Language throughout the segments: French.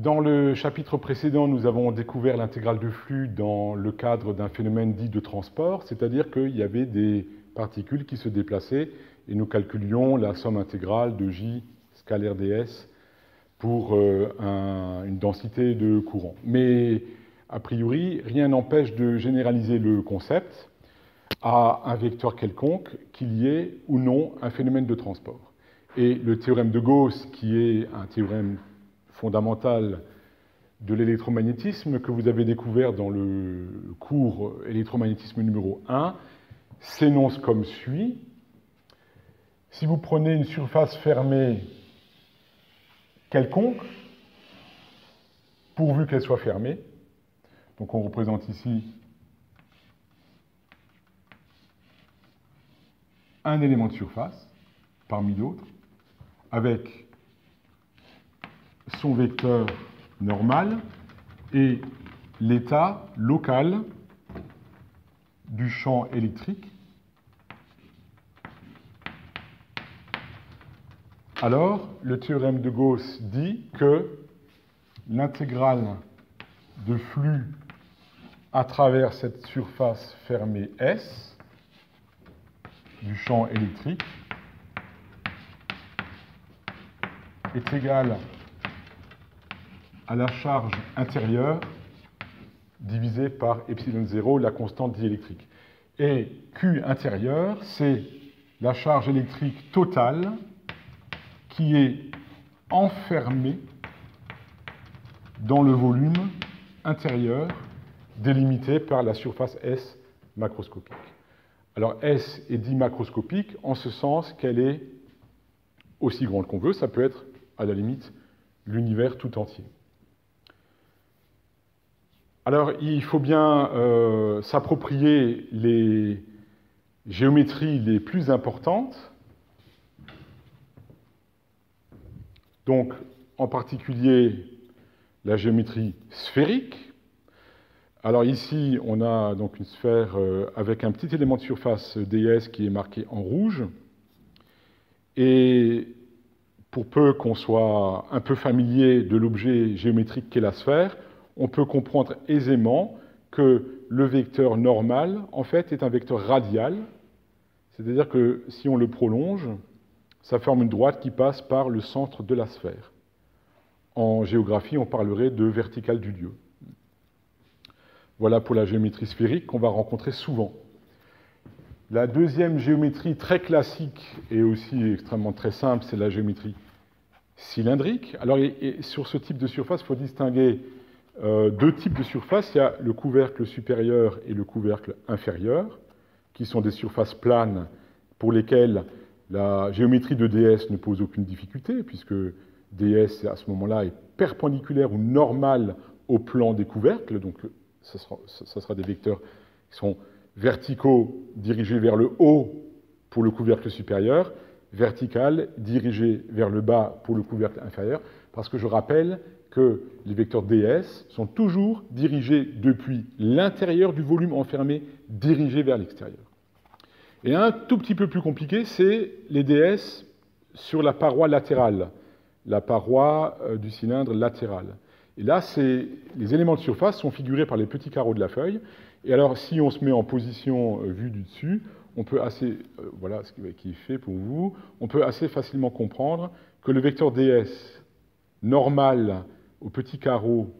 Dans le chapitre précédent, nous avons découvert l'intégrale de flux dans le cadre d'un phénomène dit de transport, c'est-à-dire qu'il y avait des particules qui se déplaçaient et nous calculions la somme intégrale de J scalaire ds pour une densité de courant. Mais a priori, rien n'empêche de généraliser le concept à un vecteur quelconque, qu'il y ait ou non un phénomène de transport. Et le théorème de Gauss, qui est un théorème fondamental de l'électromagnétisme que vous avez découvert dans le cours électromagnétisme numéro 1, s'énonce comme suit. Si vous prenez une surface fermée quelconque, pourvu qu'elle soit fermée, donc on représente ici un élément de surface, parmi d'autres, avec son vecteur normal et l'état local du champ électrique, alors le théorème de Gauss dit que l'intégrale de flux à travers cette surface fermée S du champ électrique est égale à la charge intérieure divisée par epsilon 0, la constante diélectrique. Et Q intérieur, c'est la charge électrique totale qui est enfermée dans le volume intérieur délimité par la surface S macroscopique. Alors S est dit macroscopique en ce sens qu'elle est aussi grande qu'on veut, ça peut être à la limite l'univers tout entier. Alors il faut bien s'approprier les géométries les plus importantes, donc en particulier la géométrie sphérique. Alors ici, on a donc une sphère avec un petit élément de surface ds qui est marqué en rouge. Et pour peu qu'on soit un peu familier de l'objet géométrique qu'est la sphère, on peut comprendre aisément que le vecteur normal, en fait, est un vecteur radial. C'est-à-dire que si on le prolonge, ça forme une droite qui passe par le centre de la sphère. En géographie, on parlerait de verticale du lieu. Voilà pour la géométrie sphérique qu'on va rencontrer souvent. La deuxième géométrie très classique et aussi extrêmement très simple, c'est la géométrie cylindrique. Alors, sur ce type de surface, il faut distinguer deux types de surfaces. Il y a le couvercle supérieur et le couvercle inférieur, qui sont des surfaces planes pour lesquelles la géométrie de ds ne pose aucune difficulté, puisque ds, à ce moment-là, est perpendiculaire ou normal au plan des couvercles, donc ça sera des vecteurs qui sont verticaux dirigés vers le haut pour le couvercle supérieur, vertical dirigé vers le bas pour le couvercle inférieur, parce que je rappelle que les vecteurs ds sont toujours dirigés depuis l'intérieur du volume enfermé, dirigés vers l'extérieur. Et un tout petit peu plus compliqué, c'est les ds sur la paroi latérale, la paroi du cylindre latéral. Et là, les éléments de surface sont figurés par les petits carreaux de la feuille. Et alors, si on se met en position vue du dessus, on peut assez, voilà ce qui est fait pour vous, on peut assez facilement comprendre que le vecteur ds normal aux petits carreaux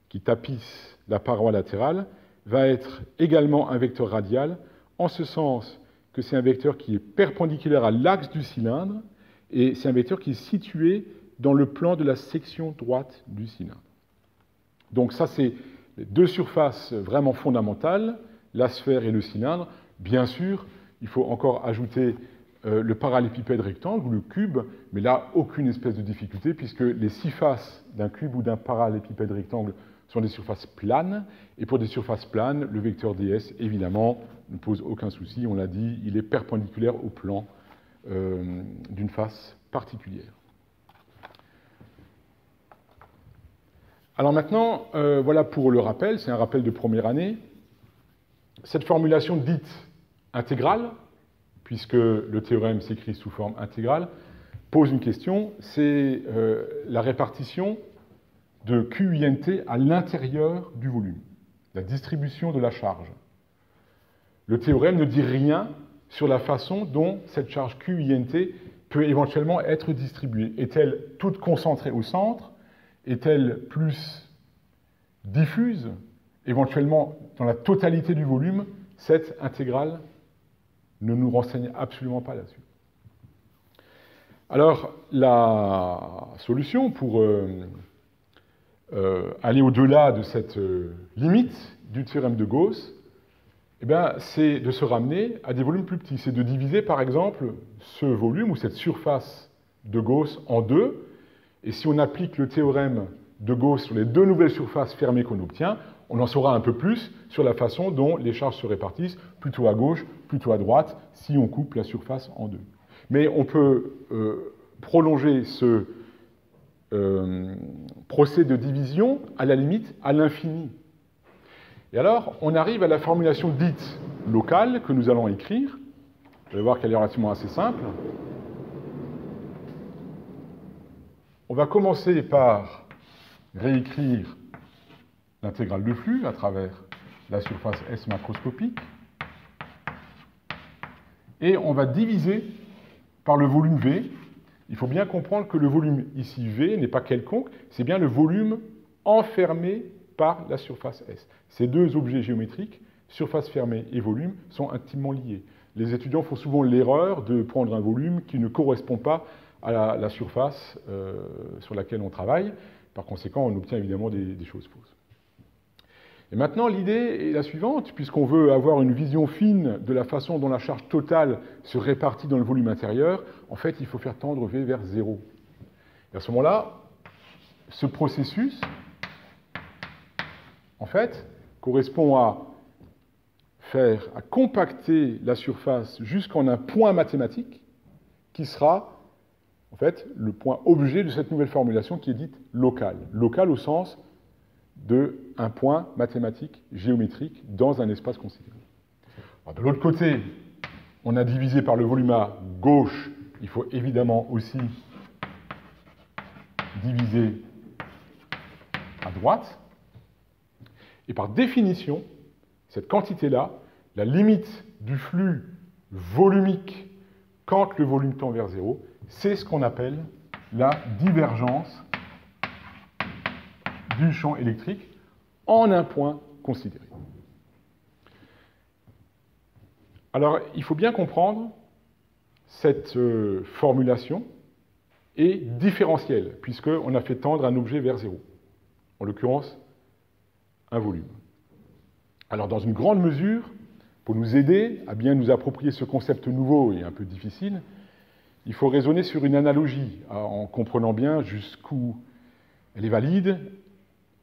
qui tapissent la paroi latérale va être également un vecteur radial, en ce sens que c'est un vecteur qui est perpendiculaire à l'axe du cylindre, et c'est un vecteur qui est situé dans le plan de la section droite du cylindre. Donc ça, c'est les deux surfaces vraiment fondamentales, la sphère et le cylindre. Bien sûr, il faut encore ajouter le parallépipède rectangle ou le cube, mais là, aucune espèce de difficulté, puisque les 6 faces d'un cube ou d'un parallépipède rectangle sont des surfaces planes, et pour des surfaces planes, le vecteur ds, évidemment, ne pose aucun souci. On l'a dit, il est perpendiculaire au plan d'une face particulière. Alors maintenant, voilà pour le rappel, c'est un rappel de première année. Cette formulation dite intégrale, puisque le théorème s'écrit sous forme intégrale, pose une question, c'est la répartition de QINT à l'intérieur du volume, la distribution de la charge. Le théorème ne dit rien sur la façon dont cette charge QINT peut éventuellement être distribuée. Est-elle toute concentrée au centre? Est-elle plus diffuse? Éventuellement, dans la totalité du volume, cette intégrale ne nous renseigne absolument pas là-dessus. Alors, la solution pour aller au-delà de cette limite du théorème de Gauss, eh bien, c'est de se ramener à des volumes plus petits. C'est de diviser, par exemple, ce volume ou cette surface de Gauss en deux. Et si on applique le théorème de Gauss sur les deux nouvelles surfaces fermées qu'on obtient, on en saura un peu plus sur la façon dont les charges se répartissent, plutôt à gauche, plutôt à droite, si on coupe la surface en deux. Mais on peut prolonger ce procès de division, à la limite, à l'infini. Et alors, on arrive à la formulation dite locale que nous allons écrire. Vous allez voir qu'elle est relativement assez simple. On va commencer par réécrire l'intégrale de flux à travers la surface S macroscopique. Et on va diviser par le volume V. Il faut bien comprendre que le volume ici V n'est pas quelconque, c'est bien le volume enfermé par la surface S. Ces deux objets géométriques, surface fermée et volume, sont intimement liés. Les étudiants font souvent l'erreur de prendre un volume qui ne correspond pas à la surface sur laquelle on travaille. Par conséquent, on obtient évidemment des choses fausses. Et maintenant, l'idée est la suivante, puisqu'on veut avoir une vision fine de la façon dont la charge totale se répartit dans le volume intérieur, en fait, il faut faire tendre V vers 0. Et à ce moment-là, ce processus, en fait, correspond à compacter la surface jusqu'en un point mathématique qui sera, en fait, le point objet de cette nouvelle formulation qui est dite locale. Locale au sens d'un point mathématique géométrique dans un espace considéré. Alors, de l'autre côté, on a divisé par le volume à gauche, il faut évidemment aussi diviser à droite. Et par définition, cette quantité-là, la limite du flux volumique quand le volume tend vers 0, c'est ce qu'on appelle la divergence du champ électrique en un point considéré. Alors, il faut bien comprendre cette formulation est différentielle, puisqu'on a fait tendre un objet vers 0, en l'occurrence un volume. Alors, dans une grande mesure, pour nous aider à bien nous approprier ce concept nouveau et un peu difficile, il faut raisonner sur une analogie, en comprenant bien jusqu'où elle est valide,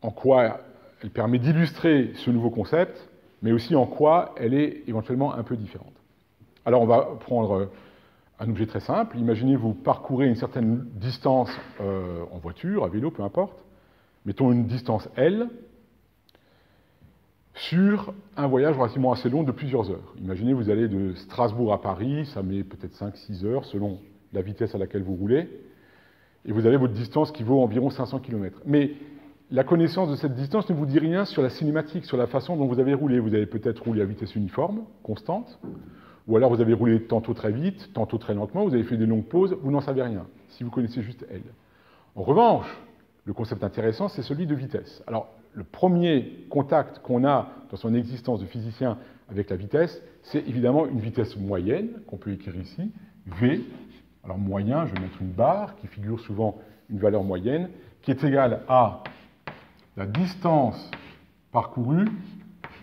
en quoi elle permet d'illustrer ce nouveau concept, mais aussi en quoi elle est éventuellement un peu différente. Alors, on va prendre un objet très simple. Imaginez vous parcourez une certaine distance en voiture, à vélo, peu importe. Mettons une distance L sur un voyage relativement assez long de plusieurs heures. Imaginez vous allez de Strasbourg à Paris, ça met peut-être 5-6 heures selon la vitesse à laquelle vous roulez, et vous avez votre distance qui vaut environ 500 km. Mais la connaissance de cette distance ne vous dit rien sur la cinématique, sur la façon dont vous avez roulé. Vous avez peut-être roulé à vitesse uniforme, constante, ou alors vous avez roulé tantôt très vite, tantôt très lentement, vous avez fait des longues pauses, vous n'en savez rien, si vous connaissez juste L. En revanche, le concept intéressant, c'est celui de vitesse. Alors, le premier contact qu'on a dans son existence de physicien avec la vitesse, c'est évidemment une vitesse moyenne, qu'on peut écrire ici, V. Alors, moyen, je vais mettre une barre qui figure souvent une valeur moyenne, qui est égale à la distance parcourue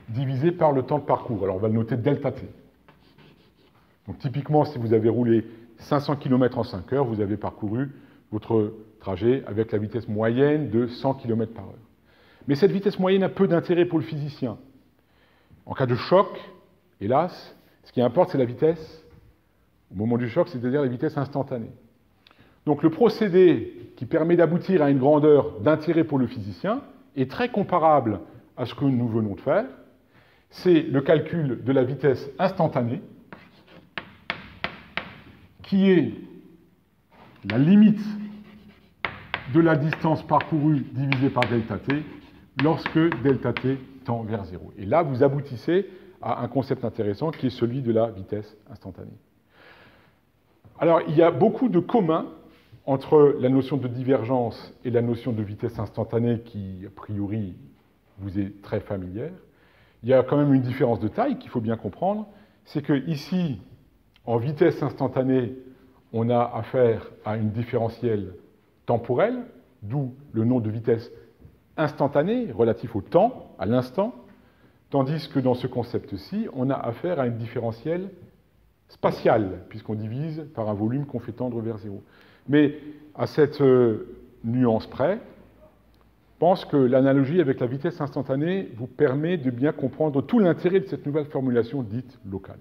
divisée par le temps de parcours. Alors, on va le noter delta t. Donc, typiquement, si vous avez roulé 500 km en 5 heures, vous avez parcouru votre trajet avec la vitesse moyenne de 100 km par heure. Mais cette vitesse moyenne a peu d'intérêt pour le physicien. En cas de choc, hélas, ce qui importe, c'est la vitesse au moment du choc, c'est-à-dire la vitesse instantanée. Donc le procédé qui permet d'aboutir à une grandeur d'intérêt pour le physicien est très comparable à ce que nous venons de faire. C'est le calcul de la vitesse instantanée, qui est la limite de la distance parcourue divisée par delta t lorsque delta t tend vers 0. Et là, vous aboutissez à un concept intéressant qui est celui de la vitesse instantanée. Alors, il y a beaucoup de communs entre la notion de divergence et la notion de vitesse instantanée qui, a priori, vous est très familière. Il y a quand même une différence de taille qu'il faut bien comprendre. C'est que ici, en vitesse instantanée, on a affaire à une différentielle temporelle, d'où le nom de vitesse instantanée, relatif au temps, à l'instant, tandis que dans ce concept-ci, on a affaire à une différentielle spatiale, puisqu'on divise par un volume qu'on fait tendre vers 0. Mais à cette nuance près, je pense que l'analogie avec la vitesse instantanée vous permet de bien comprendre tout l'intérêt de cette nouvelle formulation dite locale.